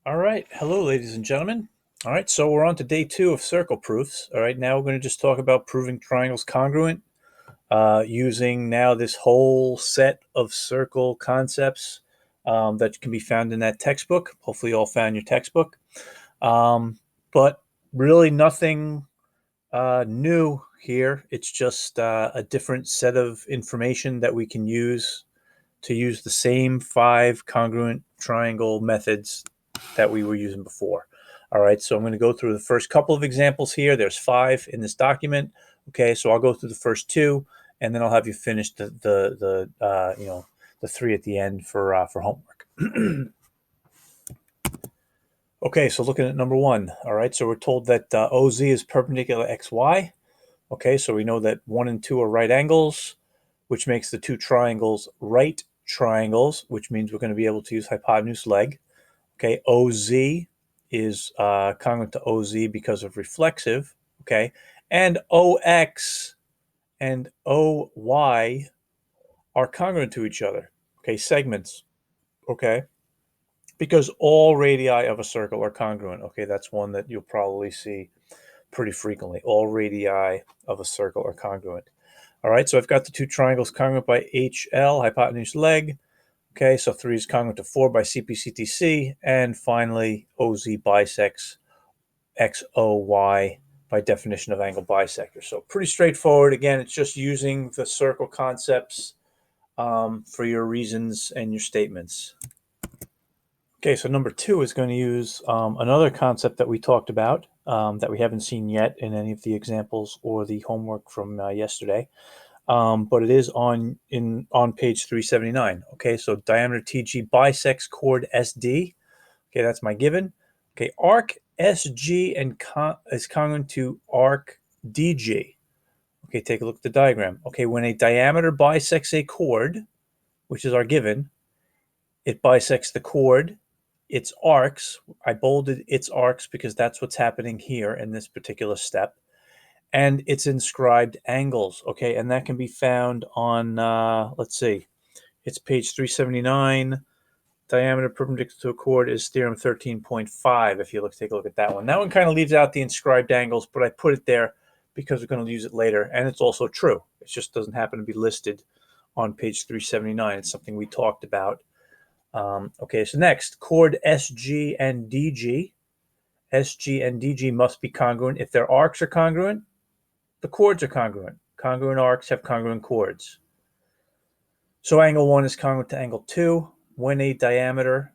All right. Hello, ladies and gentlemen. All right. So we're on to day two of circle proofs. All right. Now we're going to just talk about proving triangles congruent using now this whole set of circle concepts that can be found in that textbook. Hopefully, you all found your textbook. Um, but really, nothing new here. It's just a different set of information that we can use to use the same five congruent triangle methods that we were using before. All right, so I'm going to go through the first couple of examples here. There's five in this document. Okay, so I'll go through the first two, and then I'll have you finish the three at the end for homework. Okay, so looking at number one. All right, so we're told that OZ is perpendicular XY. Okay, so we know that one and two are right angles, which makes the two triangles right triangles, which means we're going to be able to use hypotenuse leg. Okay, OZ is congruent to OZ because of reflexive. Okay, and OX and OY are congruent to each other. Okay, segments. Okay, because all radii of a circle are congruent. Okay, that's one that you'll probably see pretty frequently. All radii of a circle are congruent. All right, so I've got the two triangles congruent by HL, hypotenuse leg. Okay, so 3 is congruent to 4 by CPCTC. And finally, OZ bisects XOY by definition of angle bisector. So pretty straightforward. Again, it's just using the circle concepts for your reasons and your statements. Okay, so number two is going to use another concept that we talked about that we haven't seen yet in any of the examples or the homework from yesterday. But it is on page 379. Okay, so diameter TG bisects chord SD. Okay, that's my given. Okay, arc SG is congruent to arc DG. Okay, take a look at the diagram. Okay, when a diameter bisects a chord, which is our given, it bisects the chord, its arcs. I bolded its arcs because that's what's happening here in this particular step. And its inscribed angles. Okay, and that can be found on, let's see, it's page 379. Diameter perpendicular to a chord is theorem 13.5. If you take a look at that one. That one kind of leaves out the inscribed angles, but I put it there because we're going to use it later. And it's also true. It just doesn't happen to be listed on page 379. It's something we talked about. Okay, so next, chord SG and DG. SG and DG must be congruent. If their arcs are congruent, the chords are congruent. Congruent arcs have congruent chords. So angle 1 is congruent to angle 2. When a diameter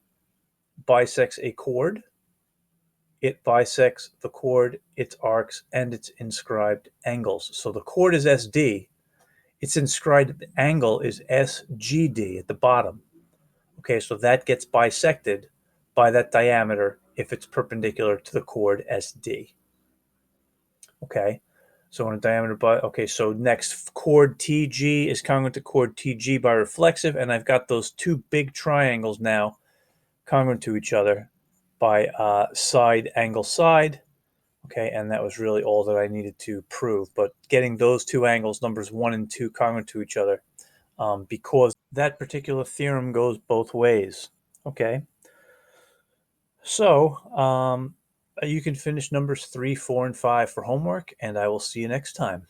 bisects a chord, it bisects the chord, its arcs, and its inscribed angles. So the chord is SD. Its inscribed angle is SGD at the bottom. Okay, so that gets bisected by that diameter if it's perpendicular to the chord SD. Okay, so on a diameter okay, so next, chord TG is congruent to chord TG by reflexive, and I've got those two big triangles now congruent to each other by side angle side. Okay, and that was really all that I needed to prove. But getting those two angles, numbers 1 and 2, congruent to each other, because that particular theorem goes both ways. Okay, so you can finish numbers 3, 4, and 5 for homework, and I will see you next time.